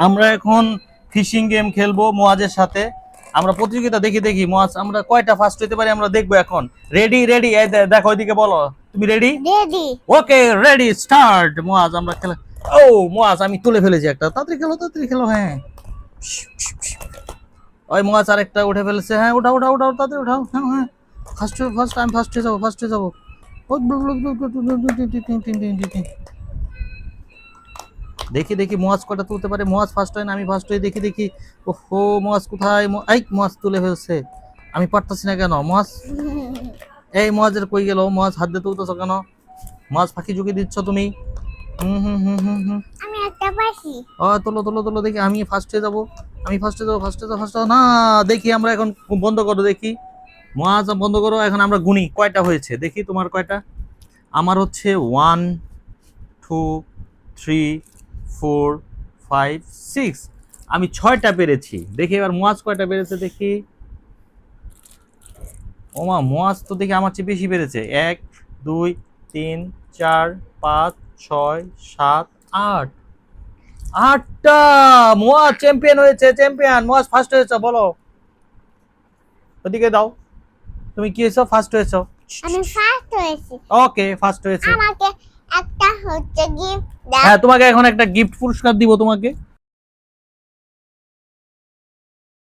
আমরা এখন fishing game খেলবো মোয়াজের সাথে। আমরা প্রতিযোগিতা দেখি মোয়াজ আমরা কয়টা ফার্স্ট হতে পারি আমরা দেখবো এখন। রেডি রেডি, দেখো ওইদিকে বলো তুমি ready. Ready. Okay ready start. Muaz আমরা খেলা। ও মোয়াজ আমি তুলে ফেলেছি একটা, তাড়াতাড়ি খেলো হ্যাঁ। ওই মোয়াজ আরেকটা উঠে ফেলেছে, হ্যাঁ উঠাও তাড়াতাড়ি উঠাও, হ্যাঁ হ্যাঁ ফার্স্ট আমি ফার্স্ট হয়ে যাবো। দেখি মোয়াজ কয়টা তুলতে পারে। মোয়াজ ফার্স্ট হয় না আমি ফার্স্ট হই, দেখি। ওহো মোয়াজ কোথায়, এই মোয়াজ তুলে ফেলছে। আমি পারতাছি না কেন মোয়াজ। এই মোয়াজের কই গেল, মোয়াজ হাত দিয়ে তুলতেছো কেন? মোয়াজ ফাঁকি ঝুঁকি দিচ্ছ তুমি। হুম। আমি একটা পাইছি। ও তোলো দেখি আমি ফার্স্ট হয়ে যাবো। আমি ফার্স্ট হয়ে যাবো না। দেখি আমরা এখন বন্ধ করো দেখি। মোয়াজ বন্ধ করো, এখন আমরা গুনি কয়টা হয়েছে দেখি। তোমার কয়টা? আমার হচ্ছে 1 2 3 4 5 6। আমি 6টা পেরেছি। দেখি এবার মোয়াজ কয়টা পেরেছে দেখি। ওমা মোয়াজ তো দেখি আমার চেয়ে বেশি পেরেছে। 1 2 3 4 5 6 7 8। 8টা। মোয়াজ চ্যাম্পিয়ন হয়েছে, চ্যাম্পিয়ন। মোয়াজ ফার্স্ট হয়েছে বলো। ওদিকে দাও, তুমি কি হয়েছো? ফার্স্ট হয়েছো। আমি ফার্স্ট হয়েছি। ওকে ফার্স্ট হয়েছে। আমাকে একটা হচ্ছে গিফট দাও। হ্যাঁ তোমাকে এখন একটা গিফট পুরস্কার দিব তোমাকে।